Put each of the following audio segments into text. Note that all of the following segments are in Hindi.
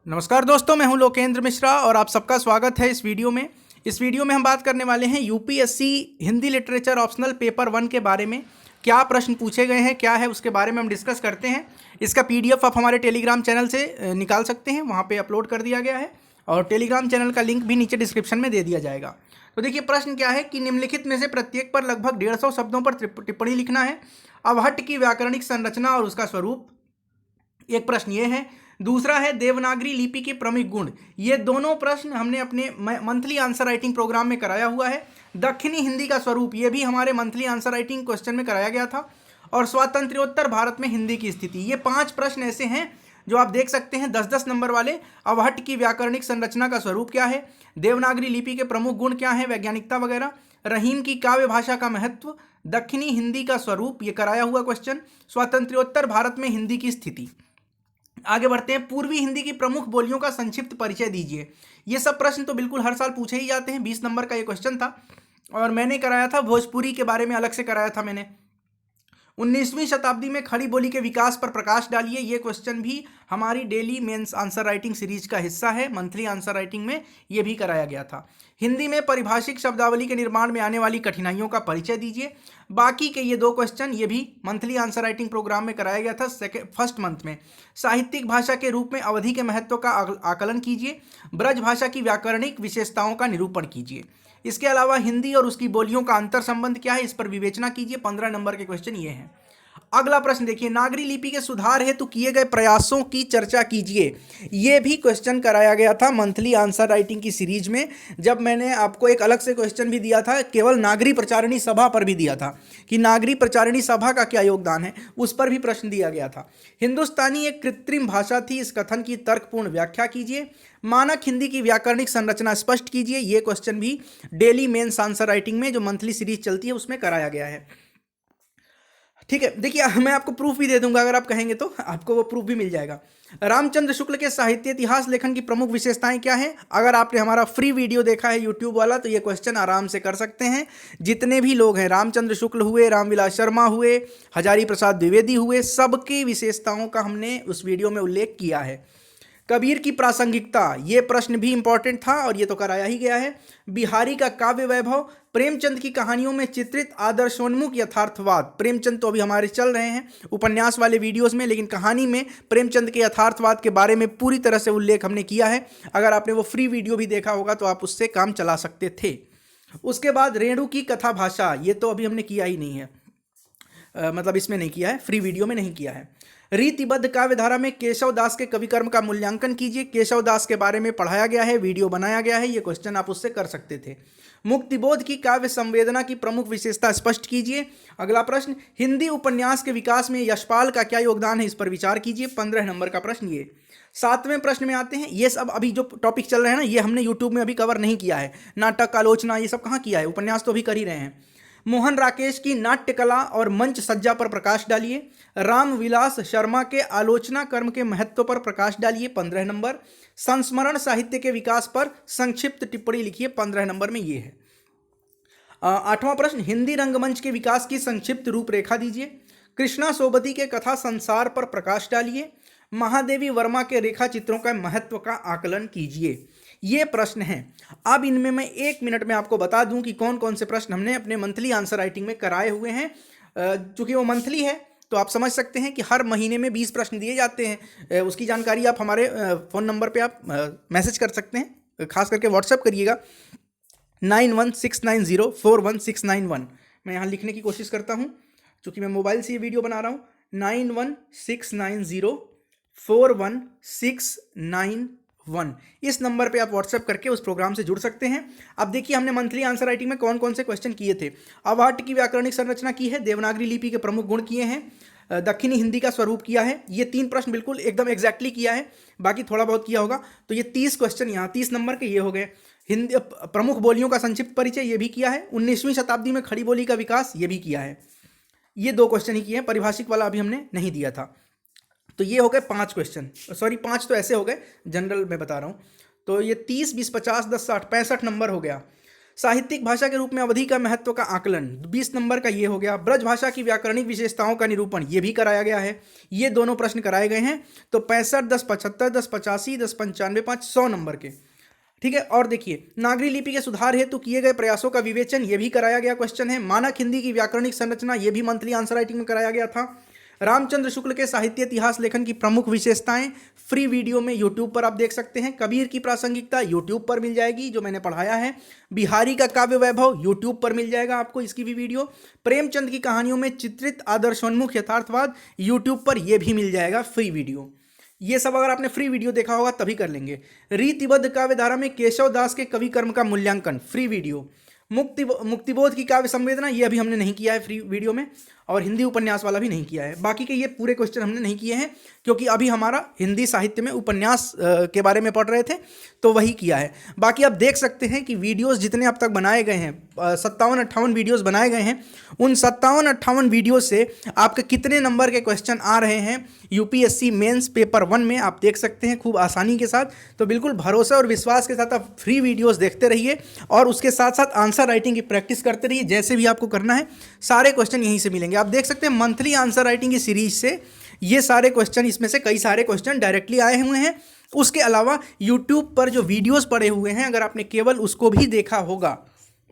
नमस्कार दोस्तों, मैं हूं लोकेंद्र मिश्रा और आप सबका स्वागत है इस वीडियो में। इस वीडियो में हम बात करने वाले हैं UPSC Hindi literature optional paper 1 के बारे में। क्या प्रश्न पूछे गए हैं, क्या है, उसके बारे में हम डिस्कस करते हैं। इसका पीडीएफ आप हमारे टेलीग्राम चैनल से निकाल सकते हैं, वहाँ पर अपलोड कर दिया गया है और टेलीग्राम चैनल का लिंक भी नीचे डिस्क्रिप्शन में दे दिया जाएगा। तो देखिए प्रश्न क्या है कि निम्नलिखित में से प्रत्येक पर लगभग 150 शब्दों पर टिप्पणी लिखना है। अवहट्ट की व्याकरणिक संरचना और उसका स्वरूप, एक प्रश्न ये है। दूसरा है देवनागरी लिपि के प्रमुख गुण। ये दोनों प्रश्न हमने अपने मंथली आंसर राइटिंग प्रोग्राम में कराया हुआ है। दक्षिणी हिंदी का स्वरूप, ये भी हमारे मंथली आंसर राइटिंग क्वेश्चन में कराया गया था। और स्वातंत्र्योत्तर भारत में हिंदी की स्थिति, ये 5 प्रश्न ऐसे हैं जो आप देख सकते हैं 10-10 नंबर वाले। अवहट्ट की व्याकरणिक संरचना का स्वरूप क्या है, देवनागरी लिपि के प्रमुख गुण क्या है, वैज्ञानिकता वगैरह, रहीम की काव्य भाषा का महत्व, दक्षिणी हिंदी का स्वरूप, ये कराया हुआ क्वेश्चन, स्वातंत्र्योत्तर भारत में हिंदी की स्थिति। आगे बढ़ते हैं। पूर्वी हिंदी की प्रमुख बोलियों का संक्षिप्त परिचय दीजिए। ये सब प्रश्न तो बिल्कुल हर साल पूछे ही जाते हैं। 20 नंबर का ये क्वेश्चन था और मैंने कराया था भोजपुरी के बारे में, अलग से कराया था मैंने। 19वीं शताब्दी में खड़ी बोली के विकास पर प्रकाश डालिए। ये क्वेश्चन भी हमारी daily mains answer writing series का हिस्सा है। मंथली आंसर राइटिंग में ये भी कराया गया था। हिंदी में परिभाषिक शब्दावली के निर्माण में आने वाली कठिनाइयों का परिचय दीजिए। बाकी के ये 2 क्वेश्चन ये भी मंथली आंसर राइटिंग प्रोग्राम में कराया गया था फर्स्ट मंथ में। साहित्यिक भाषा के रूप में अवधि के महत्व का आकलन कीजिए। ब्रज भाषा की व्याकरणिक विशेषताओं का निरूपण कीजिए। इसके अलावा हिंदी और उसकी बोलियों का अंतर संबंध क्या है, इस पर विवेचना कीजिए। 15 नंबर के क्वेश्चन ये हैं। अगला प्रश्न देखिए, नागरी लिपि के सुधार हेतु किए गए प्रयासों की चर्चा कीजिए। ये भी क्वेश्चन कराया गया था मंथली आंसर राइटिंग की सीरीज में, जब मैंने आपको एक अलग से क्वेश्चन भी दिया था, केवल नागरी प्रचारिणी सभा पर भी दिया था कि नागरी प्रचारिणी सभा का क्या योगदान है, उस पर भी प्रश्न दिया गया था। हिंदुस्तानी एक कृत्रिम भाषा थी, इस कथन की तर्कपूर्ण व्याख्या कीजिए। मानक हिंदी की व्याकरणिक संरचना स्पष्ट कीजिए। ये क्वेश्चन भी डेली मेंस आंसर राइटिंग में जो मंथली सीरीज चलती है उसमें कराया गया है। ठीक है, देखिए मैं आपको प्रूफ भी दे दूंगा, अगर आप कहेंगे तो आपको वो प्रूफ भी मिल जाएगा। रामचंद्र शुक्ल के साहित्य इतिहास लेखन की प्रमुख विशेषताएं क्या हैं? अगर आपने हमारा फ्री वीडियो देखा है यूट्यूब वाला तो ये क्वेश्चन आराम से कर सकते हैं। जितने भी लोग हैं, रामचंद्र शुक्ल हुए, रामविलास शर्मा हुए, हजारी प्रसाद द्विवेदी हुए, सबकी विशेषताओं का हमने उस वीडियो में उल्लेख किया है। कबीर की प्रासंगिकता, ये प्रश्न भी इंपॉर्टेंट था और ये तो कराया ही गया है। बिहारी का काव्य वैभव, प्रेमचंद की कहानियों में चित्रित आदर्शोन्मुख यथार्थवाद। प्रेमचंद तो अभी हमारे चल रहे हैं उपन्यास वाले वीडियोस में, लेकिन कहानी में प्रेमचंद के यथार्थवाद के बारे में पूरी तरह से उल्लेख हमने किया है। अगर आपने वो फ्री वीडियो भी देखा होगा तो आप उससे काम चला सकते थे। उसके बाद रेणु की कथा भाषा, ये तो अभी हमने किया ही नहीं है, मतलब इसमें नहीं किया है, फ्री वीडियो में नहीं किया है। रीतिबद्ध काव्य धारा में केशव दास के कवि कर्म का मूल्यांकन कीजिए। केशव दास के बारे में पढ़ाया गया है, वीडियो बनाया गया है, ये क्वेश्चन आप उससे कर सकते थे। मुक्तिबोध की काव्य संवेदना की प्रमुख विशेषता स्पष्ट कीजिए। अगला प्रश्न, हिंदी उपन्यास के विकास में यशपाल का क्या योगदान है, इस पर विचार कीजिए। 15 नंबर का प्रश्न ये। 7वें प्रश्न में आते हैं। ये सब अभी जो टॉपिक चल रहे हैं ना, ये हमने यूट्यूब में अभी कवर नहीं किया है। नाटक, आलोचना, ये सब कहाँ किया है, उपन्यास तो अभी कर ही रहे हैं। मोहन राकेश की नाट्य कला और मंच सज्जा पर प्रकाश डालिए। रामविलास शर्मा के आलोचना कर्म के महत्व पर प्रकाश डालिए। 15 नंबर। संस्मरण साहित्य के विकास पर संक्षिप्त टिप्पणी लिखिए। 15 नंबर में ये है। 8वां प्रश्न, हिंदी रंगमंच के विकास की संक्षिप्त रूपरेखा दीजिए। कृष्णा सोबती के कथा संसार पर प्रकाश डालिए। महादेवी वर्मा के रेखा चित्रों का महत्व का आकलन कीजिए। ये प्रश्न हैं। अब इनमें मैं 1 मिनट में आपको बता दूं कि कौन कौन से प्रश्न हमने अपने मंथली आंसर राइटिंग में कराए हुए हैं। चूंकि वो मंथली है तो आप समझ सकते हैं कि हर महीने में 20 प्रश्न दिए जाते हैं। उसकी जानकारी आप हमारे फ़ोन नंबर पे आप मैसेज कर सकते हैं, खास करके व्हाट्सएप करिएगा 9169041691। मैं यहाँ लिखने की कोशिश करता हूँ चूँकि मैं मोबाइल से ये वीडियो बना रहा हूँ। 9169041691। इस नंबर पे आप व्हाट्सएप करके उस प्रोग्राम से जुड़ सकते हैं। अब देखिए हमने मंथली आंसर राइटिंग में कौन कौन से क्वेश्चन किए थे। अवहट्ट की व्याकरणिक संरचना की है, देवनागरी लिपि के प्रमुख गुण किए हैं, दक्षिणी हिंदी का स्वरूप किया है। ये 3 प्रश्न बिल्कुल एकदम एग्जैक्टली किया है, बाकी थोड़ा बहुत किया होगा। तो ये 30 क्वेश्चन यहाँ 30 नंबर के ये हो गए। हिंदी प्रमुख बोलियों का संक्षिप्त परिचय ये भी किया है। 19वीं शताब्दी में खड़ी बोली का विकास ये भी किया है। ये 2 क्वेश्चन ही किए हैं, परिभाषिक वाला अभी हमने नहीं दिया था। तो ये हो गए 5 क्वेश्चन, सॉरी 5 तो ऐसे हो गए, जनरल में बता रहा हूँ। तो ये 30, 20, 50, 10, 60, 65 नंबर हो गया। साहित्यिक भाषा के रूप में अवधि का महत्व का आकलन 20 नंबर का ये हो गया। ब्रज भाषा की व्याकरणिक विशेषताओं का निरूपण ये भी कराया गया है। ये दोनों प्रश्न कराए गए हैं। तो 65, 10, 75, 10, 85, 10, 95, 5, 100 नंबर के। ठीक है। और देखिए, नागरी लिपि के सुधार हेतु किए गए प्रयासों का विवेचन ये भी कराया गया क्वेश्चन है। मानक हिंदी की व्याकरणिक संरचना ये भी मंथली आंसर राइटिंग में कराया गया था। रामचंद्र शुक्ल के साहित्य इतिहास लेखन की प्रमुख विशेषताएं फ्री वीडियो में यूट्यूब पर आप देख सकते हैं। कबीर की प्रासंगिकता यूट्यूब पर मिल जाएगी, जो मैंने पढ़ाया है। बिहारी का काव्य वैभव यूट्यूब पर मिल जाएगा आपको, इसकी भी वीडियो। प्रेमचंद की कहानियों में चित्रित आदर्शोन्मुख यथार्थवाद यूट्यूब पर यह भी मिल जाएगा फ्री वीडियो। ये सब अगर आपने फ्री वीडियो देखा होगा तभी कर लेंगे। रीतिबद्ध काव्य धारा में केशव दास के कवि कर्म का मूल्यांकन फ्री वीडियो। मुक्तिबोध की काव्य संवेदना ये अभी हमने नहीं किया है फ्री वीडियो में, और हिंदी उपन्यास वाला भी नहीं किया है। बाकी के ये पूरे क्वेश्चन हमने नहीं किए हैं, क्योंकि अभी हमारा हिंदी साहित्य में उपन्यास के बारे में पढ़ रहे थे, तो वही किया है। बाकी आप देख सकते हैं कि वीडियोस जितने अब तक बनाए गए हैं, 57-58 वीडियोस बनाए गए हैं, उन 57-58 वीडियो से आपके कितने नंबर के क्वेश्चन आ रहे हैं यूपीएससी मेंस पेपर 1 में आप देख सकते हैं खूब आसानी के साथ। तो बिल्कुल भरोसा और विश्वास के साथ आप फ्री वीडियोस देखते रहिए, और उसके साथ साथ आंसर राइटिंग की प्रैक्टिस करते रहिए। जैसे भी आपको करना है, सारे क्वेश्चन यहीं से मिलेंगे। आप देख सकते हैं मंथली आंसर राइटिंग की सीरीज से ये सारे क्वेश्चन, इसमें से कई सारे क्वेश्चन डायरेक्टली आए हुए हैं। उसके अलावा यूट्यूब पर जो वीडियोस पड़े हुए हैं, अगर आपने केवल उसको भी देखा होगा,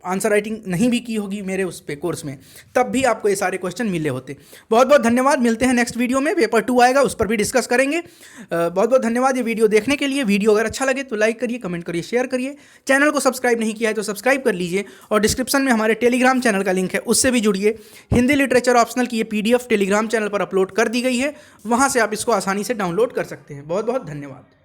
आंसर राइटिंग नहीं भी की होगी मेरे उस पे कोर्स में, तब भी आपको ये सारे क्वेश्चन मिले होते। बहुत बहुत धन्यवाद। मिलते हैं नेक्स्ट वीडियो में, पेपर 2 आएगा, उस पर भी डिस्कस करेंगे। बहुत बहुत धन्यवाद ये वीडियो देखने के लिए। वीडियो अगर अच्छा लगे तो लाइक करिए, कमेंट करिए, शेयर करिए। चैनल को सब्सक्राइब नहीं किया है तो सब्सक्राइब कर लीजिए, और डिस्क्रिप्शन में हमारे टेलीग्राम चैनल का लिंक है, उससे भी जुड़िए। हिंदी लिटरेचर ऑप्शनल की ये PDF टेलीग्राम चैनल पर अपलोड कर दी गई है, वहाँ से आप इसको आसानी से डाउनलोड कर सकते हैं। बहुत बहुत धन्यवाद।